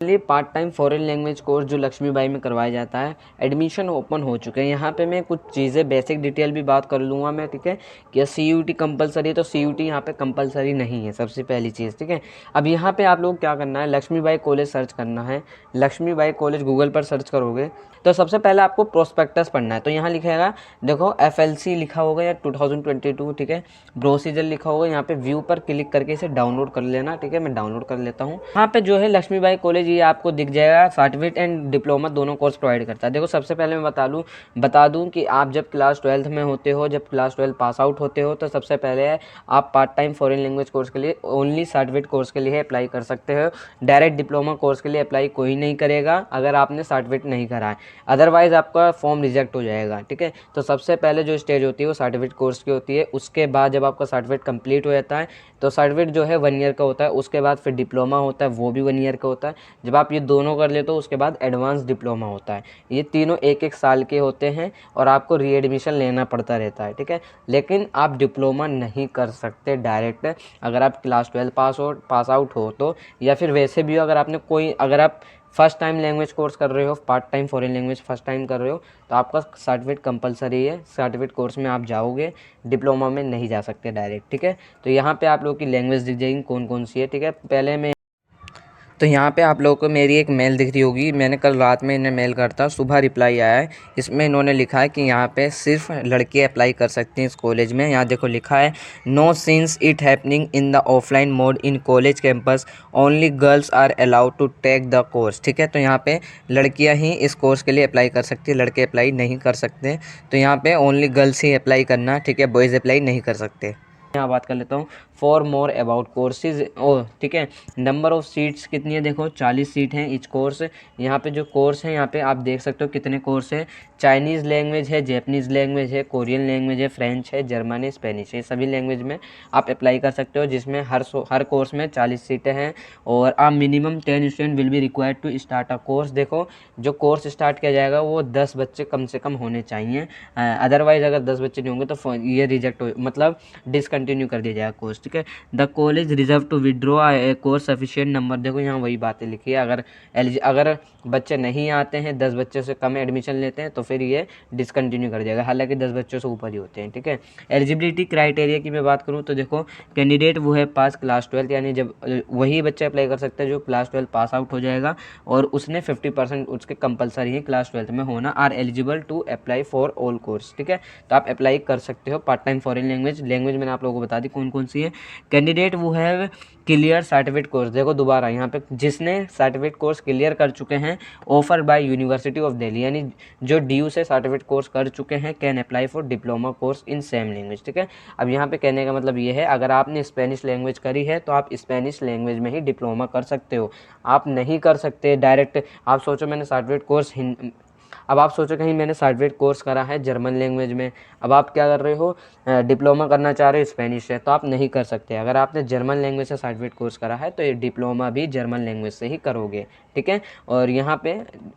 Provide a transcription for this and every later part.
चलिए, part time foreign language course जो लक्ष्मीबाई में करवाया जाता है, एडमिशन ओपन हो चुके हैं। यहाँ पे मैं कुछ चीज़ें बेसिक डिटेल भी बात कर लूँगा मैं, ठीक है। कि CUT कंपलसरी है, तो CUT यहाँ पे कंपलसरी नहीं है, सबसे पहली चीज़, ठीक है। अब यहाँ पे आप लोग क्या करना है, लक्ष्मीबाई कॉलेज सर्च करना है। लक्ष्मीबाई कॉलेज गूगल पर सर्च करोगे तो सबसे पहले आपको प्रोस्पेक्टस पढ़ना है। तो यहाँ लिखेगा, देखो FLC लिखा होगा या 2022, ठीक है। प्रोसीजर लिखा होगा, यहाँ पे व्यू पर क्लिक करके इसे डाउनलोड कर लेना, ठीक है। मैं डाउनलोड कर लेता हूँ। यहाँ पे जो है लक्ष्मीबाई कॉलेज ये आपको दिख जाएगा, सर्टिफिकेट एंड डिप्लोमा दोनों कोर्स प्रोवाइड करता है। देखो, सबसे पहले मैं बता दूँ कि आप जब क्लास 12th में होते हो, जब क्लास 12 पास आउट होते हो, तो सबसे पहले आप part time foreign language course के लिए ओनली सर्टिफिकेट कोर्स के लिए अप्लाई कर सकते हो। डायरेक्ट डिप्लोमा कोर्स के लिए अप्लाई कोई नहीं करेगा अगर आपने सर्टिफिकेट नहीं करा है, अदरवाइज आपका फॉर्म रिजेक्ट हो जाएगा, ठीक है। तो सबसे पहले जो स्टेज होती है वो सर्टिफिकेट कोर्स की होती है। उसके बाद जब आपका सर्टिफिकेट कंप्लीट हो जाता है तो सर्टिफिकेट जो है 1 ईयर का होता है। उसके बाद फिर डिप्लोमा होता है, वो भी 1 ईयर का होता है। जब आप ये दोनों कर लेते हो उसके बाद एडवांस डिप्लोमा होता है। ये तीनों 1-1 साल के होते हैं और आपको रीएडमिशन लेना पड़ता रहता है, ठीक है। लेकिन आप डिप्लोमा नहीं कर सकते डायरेक्ट, अगर आप क्लास 12 पास आउट हो तो, या फिर वैसे भी हो अगर आप फर्स्ट टाइम लैंग्वेज कोर्स कर रहे हो, part time foreign language first time कर रहे हो, तो आपका सर्टिफिकेट कंपलसरी है। सर्टिफिकेट कोर्स में आप जाओगे, डिप्लोमा में नहीं जा सकते डायरेक्ट, ठीक है। तो यहाँ पे आप लोगों की लैंग्वेज दिख जाएगी कौन कौन सी है, ठीक है। पहले मैं तो यहाँ पे आप लोगों को मेरी एक मेल दिख रही होगी, मैंने कल रात में इन्हें मेल करता, सुबह रिप्लाई आया है। इसमें इन्होंने लिखा है कि यहाँ पे सिर्फ लड़के अप्लाई कर सकते हैं इस कॉलेज में। यहाँ देखो लिखा है, no since it happening in the offline mode in college campus, only girls are allowed to take the course, ठीक है। तो यहाँ पे लड़कियाँ ही इस कोर्स के लिए अप्लाई कर सकती है, लड़के अप्लाई नहीं कर सकते। तो यहाँ पे ओनली गर्ल्स ही अप्लाई करना, ठीक है, बॉयज़ अप्लाई नहीं कर सकते। यहाँ बात कर लेता हूँ फॉर मोर अबाउट कोर्सेज, ओ ठीक है। नंबर ऑफ़ सीट्स कितनी है, देखो 40 सीट हैं ईच कोर्स। यहाँ पे जो कोर्स है, यहाँ पे आप देख सकते हो कितने कोर्स हैं। चाइनीज़ लैंग्वेज है, जैपनीज़ लैंग्वेज है, कोरियन लैंग्वेज है, फ्रेंच है, जर्मन है, स्पेनिश है। सभी लैंग्वेज में आप अप्लाई कर सकते हो, जिसमें हर कोर्स में 40 सीटें हैं। और आप minimum 10 student will be required to start a course. देखो, जो कोर्स स्टार्ट किया जाएगा वो 10 बच्चे कम से कम होने चाहिए, अदरवाइज़ अगर 10 बच्चे नहीं होंगे तो ये रिजेक्ट हो, मतलब डिसकंटिन्यू कर दिया जाएगा कोर्स, ठीक है। The college reserve to withdraw a course sufficient number, देखो यहाँ वही बातें लिखी है। अगर बच्चे नहीं आते हैं, 10 बच्चे से कम एडमिशन लेते हैं, तो फिर ये डिसकंटिन्यू कर जाएगा, हालांकि 10 बच्चों से ऊपर ही होते हैं, ठीक है। एलिजिबिलिटी क्राइटेरिया की मैं बात करूँ तो देखो, कैंडिडेट वो है पास क्लास 12, यानी जब वही बच्चा अप्लाई कर सकता है जो क्लास 12 पास आउट हो जाएगा और उसने 50% उसके कंपलसरी है क्लास 12 में होना, are eligible to apply for all course, ठीक है। तो आप अप्लाई कर सकते हो पार्ट टाइम फॉरेन लैंग्वेज मैंने आप लोगों को बता दी कौन कौन सी है। कैंडिडेट वो है क्लियर सर्टिफिकेट कोर्स, देखो दोबारा यहाँ पे जिसने सर्टिफिकेट कोर्स क्लियर कर चुके हैं, offer by university of Delhi, यानी जो DU से सर्टिफिकेट कोर्स कर चुके हैं, can apply for diploma course in same language, ठीक है। अब यहाँ पे कहने का मतलब ये है, अगर आपने स्पेनिश लैंग्वेज करी है तो आप स्पेनिश लैंग्वेज में ही डिप्लोमा कर सकते हो। आप नहीं कर सकते डायरेक्ट, आप सोचो मैंने सर्टिफिकेट कोर्स अब आप सोचो कहीं मैंने सर्टिफिकेट कोर्स करा है जर्मन लैंग्वेज में, अब आप क्या कर रहे हो, डिप्लोमा करना चाह रहे हो स्पेनिश से, तो आप नहीं कर सकते। अगर आपने जर्मन लैंग्वेज से सर्टिफिकेट कोर्स करा है तो ये डिप्लोमा भी जर्मन लैंग्वेज से ही करोगे, ठीक है। और यहाँ पे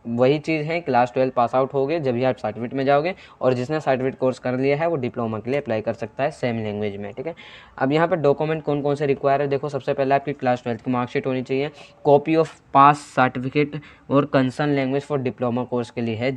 वही चीज़ है, क्लास 12 पास आउट हो गए जब भी आप सर्टिफिकेट में जाओगे, और जिसने सर्टिफिकेट कोर्स कर लिया है वो डिप्लोमा के लिए अप्लाई कर सकता है सेम लैंग्वेज में, ठीक है। अब यहाँ पर डॉक्यूमेंट कौन कौन से रिक्वायर है, देखो सबसे पहले आपकी क्लास 12 की मार्कशीट होनी चाहिए, कॉपी ऑफ पास सर्टिफिकेट और concern language for diploma course के लिए है,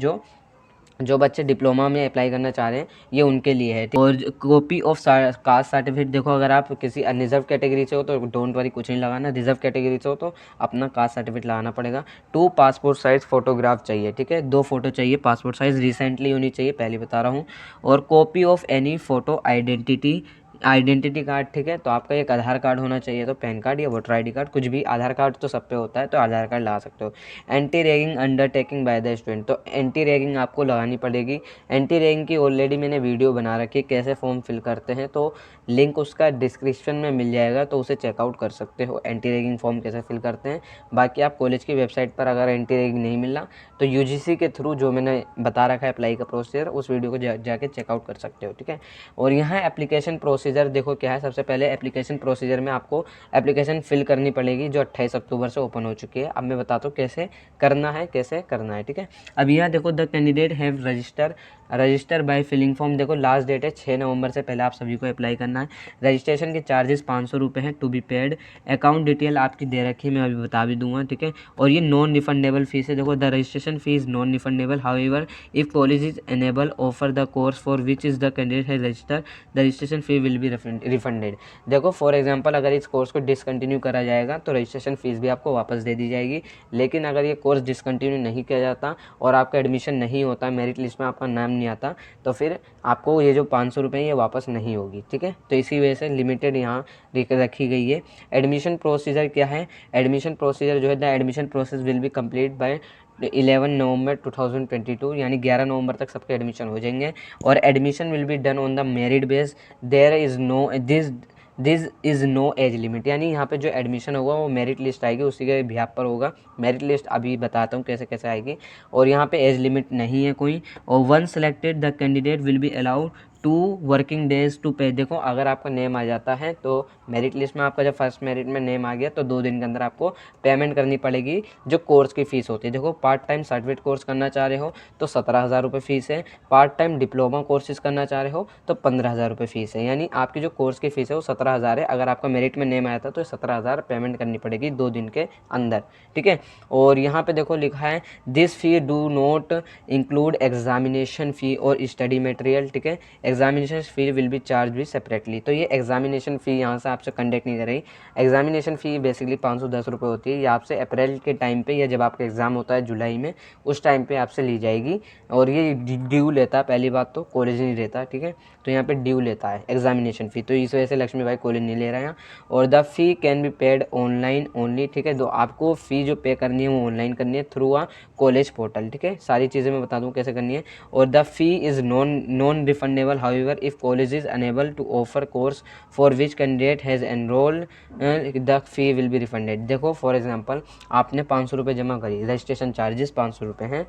जो बच्चे डिप्लोमा में अप्लाई करना चाह रहे हैं ये उनके लिए है। और कॉपी ऑफ कास्ट सर्टिफिकेट, देखो अगर आप किसी अनरिजर्व कैटेगरी से हो तो डोंट वरी, कुछ नहीं लगाना, रिजर्व कैटेगरी से हो तो अपना कास्ट सर्टिफिकेट लगाना पड़ेगा। 2 पासपोर्ट साइज़ फ़ोटोग्राफ चाहिए, ठीक है, 2 फ़ोटो चाहिए पासपोर्ट साइज़, रिसेंटली होनी चाहिए, पहले बता रहा हूँ। और copy of any photo identity card, ठीक है। तो आपका एक आधार कार्ड होना चाहिए, तो पैन कार्ड या वोटर ID कार्ड, कुछ भी, आधार कार्ड तो सब पे होता है तो आधार कार्ड ला सकते हो। Anti ragging undertaking by the student, तो एंटी रैगिंग आपको लगानी पड़ेगी। एंटी रैगिंग की ऑलरेडी मैंने वीडियो बना रखी है, कैसे फॉर्म फिल करते हैं, तो लिंक उसका डिस्क्रिप्शन में मिल जाएगा, तो उसे चेकआउट कर सकते हो, एंटी रैगिंग फॉर्म कैसे फिल करते हैं। बाकी आप कॉलेज की वेबसाइट पर अगर एंटी रैगिंग नहीं मिल रहा तो UGC के थ्रू जो मैंने बता रखा है अप्लाई का प्रोसीजर, उस वीडियो को जाके चेकआउट कर सकते हो, ठीक है। और यहाँ एप्लीकेशन प्रोसीजर प्रोसीजर देखो क्या है। सबसे पहले एप्लीकेशन प्रोसीजर में आपको एप्लीकेशन फिल करनी पड़ेगी जो 28 अक्टूबर से ओपन हो चुकी है। अब मैं बताता हूँ कैसे करना है, ठीक है। अब यहाँ देखो the candidate have register by filling form, देखो लास्ट डेट है 6 नवंबर से पहले आप सभी को अप्लाई करना है। रजिस्ट्रेशन के चार्जेस 500 रुपये हैं to be paid. Account detail आपकी दे रखी है, मैं अभी बता भी दूंगा, ठीक है। और ये नॉन रिफंडेबल फीस है। देखो the registration fee is non refundable, however if college is enable offer the course for which is the candidate है register the registration fee will be refunded. देखो फॉर एग्जांपल अगर इस course को discontinue करा जाएगा तो रजिस्ट्रेशन फीस भी आपको वापस दे दी जाएगी। लेकिन अगर ये कोर्स डिसकंटिन्यू नहीं किया जाता और आपका एडमिशन नहीं होता, मेरिट लिस्ट में आपका नाम नहीं आता, तो फिर आपको ये जो 500 रुपये ये वापस नहीं होगी, ठीक है। तो इसी वजह से लिमिटेड यहाँ रखी गई है। एडमिशन प्रोसीजर क्या है? एडमिशन प्रोसीजर जो है the admission process will be complete bye 11 नवंबर 2022, यानी 11 नवंबर तक सबके एडमिशन हो जाएंगे। और admission will be done on the merit base, there is no this is no age limit, यानी यहाँ पे जो एडमिशन होगा वो मेरिट लिस्ट आएगी उसी के बिहाफ पर होगा। मेरिट लिस्ट अभी बताता हूँ कैसे कैसे आएगी। और यहाँ पे एज लिमिट नहीं है कोई। और one selected the candidate will be allowed 2 working days to pay. देखो अगर आपका नेम आ जाता है तो मेरिट लिस्ट में आपका जब फर्स्ट मेरिट में नेम आ गया तो 2 दिन के अंदर आपको पेमेंट करनी पड़ेगी जो कोर्स की फ़ीस होती है। देखो पार्ट टाइम सर्टिफिकेट कोर्स करना चाह रहे हो तो 17,000 रुपये फ़ीस है। पार्ट टाइम डिप्लोमा कोर्सेज करना चाह रहे हो तो 15,000 रुपये फ़ीस है। यानी आपकी जो कोर्स की फ़ीस है वो 17,000 है। अगर आपका मेरिट में नेम आया था तो 17,000 पेमेंट करनी पड़ेगी 2 दिन के अंदर, ठीक है। और यहाँ पे देखो लिखा है this fee do not include examination फ़ी और स्टडी मटेरियल, ठीक है। Examination fee will B charge भी सेपरेटली। तो ये एग्जामिनेशन फ़ी यहाँ से आपसे कंडक्ट नहीं कर रही। एग्जामिनेशन फ़ी बेसिकली 510 रुपये होती है। ये आपसे अप्रैल के टाइम पे या जब आपका एग्ज़ाम होता है जुलाई में, उस टाइम पे आपसे ली जाएगी। और ये ड्यू लेता है, पहली बात तो कॉलेज नहीं लेता, ठीक है। तो यहाँ पे ड्यू लेता है एग्जामिनेशन फ़ी, तो इस वजह से लक्ष्मी भाई कॉलेज नहीं ले रहा है यहाँ। और the fee can be paid online only, ठीक है। तो आपको फ़ी जो पे करनी है वो ऑनलाइन करनी है थ्रू आ कॉलेज पोर्टल, ठीक है। सारी चीज़ें मैं बता दूँ कैसे करनी है। और the fee is non refundable, however if college is unable to offer course for which candidate has enrolled the fee will be refunded. देखो फॉर एग्जांपल आपने 500 रुपये जमा करी, रजिस्ट्रेशन चार्जेस 500 रुपये हैं,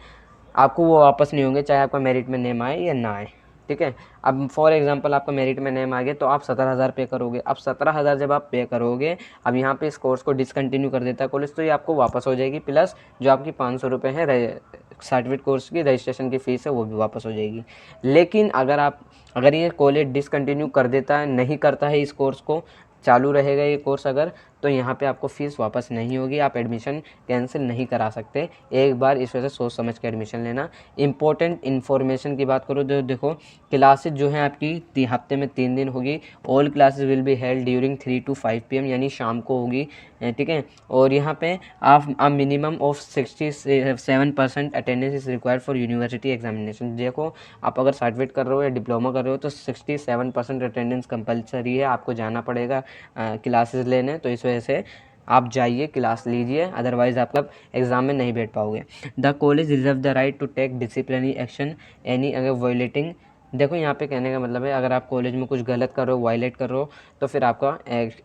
आपको वो वापस नहीं होंगे चाहे आपका मेरिट में नेम आए या ना आए, ठीक है। अब फॉर एग्जांपल आपका मेरिट में नेम आ गया तो आप 17,000 पे करोगे। अब 17,000 जब आप पे करोगे, अब यहाँ पे इस कोर्स को डिसकंटिन्यू कर देता है कॉलेज तो ये आपको वापस हो जाएगी, प्लस जो आपकी 500 रुपये है सर्टिफिकेट कोर्स की रजिस्ट्रेशन की फ़ीस है वो भी वापस हो जाएगी। लेकिन अगर ये कॉलेज डिसकंटिन्यू कर देता है, नहीं करता है, इस कोर्स को चालू रहेगा ये कोर्स अगर, तो यहाँ पे आपको फ़ीस वापस नहीं होगी, आप एडमिशन कैंसिल नहीं करा सकते। एक बार इस वजह से सोच समझ के एडमिशन लेना। इंपॉर्टेंट इन्फॉर्मेशन की बात करो तो देखो क्लासेज जो हैं आपकी हफ्ते में 3 दिन होगी। All classes will be held during 3 to 5 PM, यानी शाम को होगी, ठीक है। और यहाँ पे आप minimum of 67% attendance is required for university examination. देखो आप अगर सर्टिफिकेट कर रहे हो या डिप्लोमा कर रहे हो तो 67% अटेंडेंस कंपलसरी है, आपको जाना पड़ेगा क्लासेस लेने। तो इस वजह से आप जाइए क्लास लीजिए, अदरवाइज़ आप अब एग्ज़ाम में नहीं बैठ पाओगे। The college reserve the right to take disciplinary action any अगर वायलेटिंग। देखो यहाँ पे कहने का मतलब है अगर आप कॉलेज में कुछ गलत कर रहे हो, वायलेट कर रहे हो, तो फिर आपका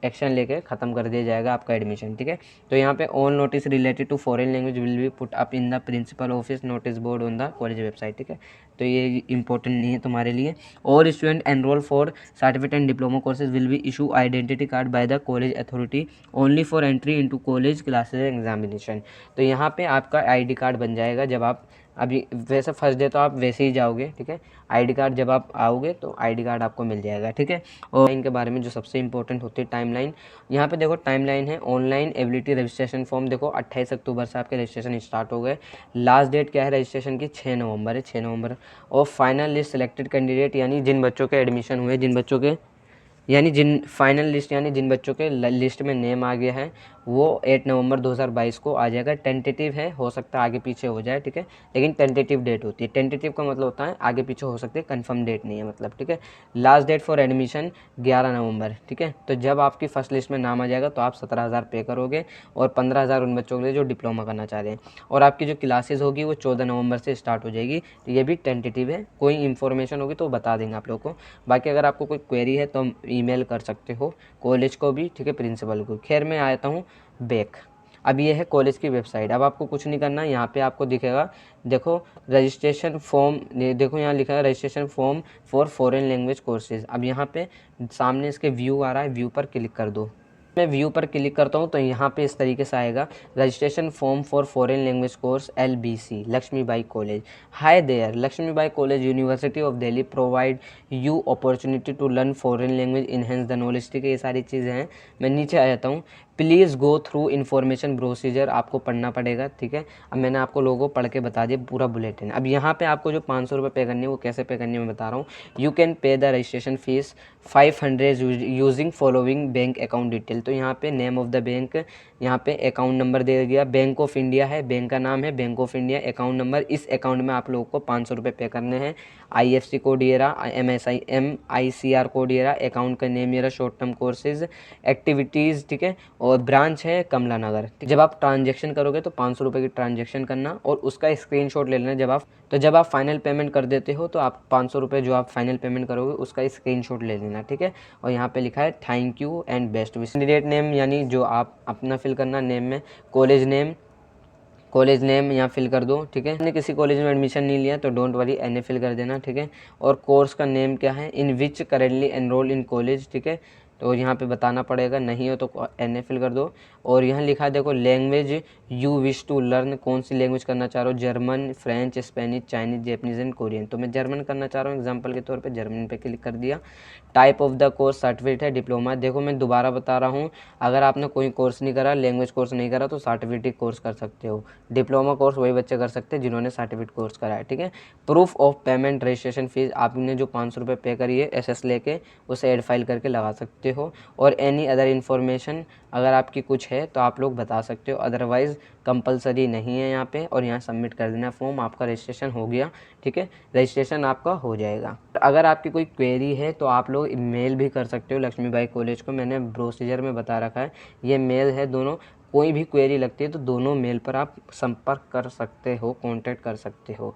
एक्शन लेके ख़त्म कर दिया जाएगा आपका एडमिशन, ठीक है। तो यहाँ पे all notice related to foreign language will be put up in the principal office notice board on the college website, ठीक है। तो ये इंपॉर्टेंट नहीं है तुम्हारे लिए। और student enrol for certificate and diploma courses will be issue identity card by the college authority only for entry into college classes examination. तो यहाँ पे आपका आईडी कार्ड बन जाएगा जब आप अभी, वैसे फर्स्ट डे तो आप वैसे ही जाओगे, ठीक है। आईडी कार्ड जब आप आओगे तो आईडी कार्ड आपको मिल जाएगा, ठीक है। और इनके बारे में जो सबसे इंपॉर्टेंट होती है टाइमलाइन, यहाँ पे देखो टाइमलाइन है ऑनलाइन एबिलिटी रजिस्ट्रेशन फॉर्म। देखो 28 अक्टूबर से आपके रजिस्ट्रेशन स्टार्ट हो गए। लास्ट डेट क्या है रजिस्ट्रेशन की? 6 नवंबर है, 6 नवंबर। और फाइनल लिस्ट सेलेक्टेड कैंडिडेट, यानी जिन बच्चों के एडमिशन हुए, जिन फाइनल लिस्ट यानी जिन बच्चों के लिस्ट में नेम आ गया है वो 8 नवंबर 2022 को आ जाएगा। टेंटेटिव है, हो सकता है आगे पीछे हो जाए, ठीक है, लेकिन टेंटेटिव डेट होती है। टेंटेटिव का मतलब होता है आगे पीछे हो सकते हैं, कंफर्म डेट नहीं है मतलब, ठीक है। लास्ट डेट फॉर एडमिशन 11 नवंबर, ठीक है। तो जब आपकी फर्स्ट लिस्ट में नाम आ जाएगा तो आप 17,000 पे करोगे और 15,000 उन बच्चों के लिए जो डिप्लोमा करना चाह रहे हैं। और आपकी जो क्लासेस होगी वो 14 नवंबर से स्टार्ट हो जाएगी। तो ये भी टेंटेटिव है, कोई इन्फॉर्मेशन होगी तो बता देंगे आप लोग को। बाकी अगर आपको कोई क्वेरी है तो ईमेल कर सकते हो कॉलेज को भी, ठीक है, प्रिंसिपल को। खैर मैं आता हूँ बैक। अब ये है कॉलेज की वेबसाइट। अब आपको कुछ नहीं करना, यहाँ पे आपको दिखेगा, देखो रजिस्ट्रेशन फॉर्म, देखो यहाँ लिखा है registration form for foreign language courses. अब यहाँ पे सामने इसके व्यू आ रहा है, व्यू पर क्लिक कर दो। मैं व्यू पर क्लिक करता हूँ तो यहाँ पे इस तरीके से आएगा, registration form for foreign language course LBC Laxmibai college. Hi there, Laxmibai college university of Delhi provide you opportunity to learn foreign language, enhance the knowledge. ठीक है, ये सारी चीज़ें हैं। मैं नीचे आ जाता हूँ, please go through information procedure, आपको पढ़ना पड़ेगा। ठीक है, अब मैंने आपको लोगों पढ़ के बता दिया पूरा बुलेटिन। अब यहाँ पे आपको जो 500 रुपये पे करनी है वो कैसे पे करनी है मैं बता रहा हूँ। You can pay the registration fees 500 using following bank account detail. तो यहाँ पे नेम ऑफ द बैंक, यहाँ पे अकाउंट नंबर दे दिया, बैंक ऑफ इंडिया है, बैंक का नाम है bank of India, account number, इस अकाउंट में आप लोगों को 500 रुपये पे करने हैं। IFC कोड ये रहा, MICR कोड ये रहा, अकाउंट का नेम ये रहा, शॉर्ट टर्म कोर्सेज एक्टिविटीज़। ठीक है, और ब्रांच है कमला नगर। जब आप ट्रांजेक्शन करोगे तो 500 रुपये की ट्रांजेक्शन करना और उसका स्क्रीनशॉट ले लेना। जब आप फाइनल पेमेंट कर देते हो तो आप 500 रुपये जो आप फाइनल पेमेंट करोगे उसका स्क्रीनशॉट ले लेना। ठीक है, और यहाँ पे लिखा है thank you and best wish. Candidate name यानी जो आप अपना फिल करना, नेम में कॉलेज नेम यहाँ फिल कर दो। ठीक है, आपने किसी कॉलेज में एडमिशन नहीं लिया तो डोंट वरी, NA फिल कर देना। ठीक है, और कोर्स का नेम क्या है, इन विच करेंटली एनरोल इन कॉलेज। ठीक है, तो यहाँ पे बताना पड़ेगा, नहीं हो तो NA फिल कर दो। और यहाँ लिखा है देखो, language you wish to learn, कौन सी लैंग्वेज करना चाह रहे हो, German, French, Spanish, Chinese, Japanese and Korean. तो मैं जर्मन करना चाह रहा हूँ, एग्जाम्पल के तौर पे जर्मन पे क्लिक कर दिया। Type of the course certificate है डिप्लोमा। देखो मैं दोबारा बता रहा हूँ, अगर आपने कोई कोर्स नहीं करा, लैंग्वेज कोर्स नहीं करा तो सर्टिफिकेट कोर्स कर सकते हो। डिप्लोमा कोर्स वही बच्चे कर सकते हैं जिन्होंने सर्टिफिकेट कोर्स करा है। ठीक है, proof of payment registration fees, आपने जो 500 रुपये पे करी है SS लेके उसे ऐड फाइल करके लगा सकते हो। और एनी अदर इन्फॉर्मेशन, अगर आपकी कुछ है तो आप लोग बता सकते हो, अदरवाइज़ कंपलसरी नहीं है यहाँ पे। और यहाँ सबमिट कर देना फॉर्म, आपका रजिस्ट्रेशन हो गया। ठीक है, रजिस्ट्रेशन आपका हो जाएगा। अगर आपकी कोई क्वेरी है तो आप लोग मेल भी कर सकते हो लक्ष्मीबाई कॉलेज को, मैंने प्रोसीजर में बता रखा है, ये मेल है दोनों। कोई भी क्वेरी लगती है तो दोनों मेल पर आप संपर्क कर सकते हो, कॉन्टैक्ट कर सकते हो।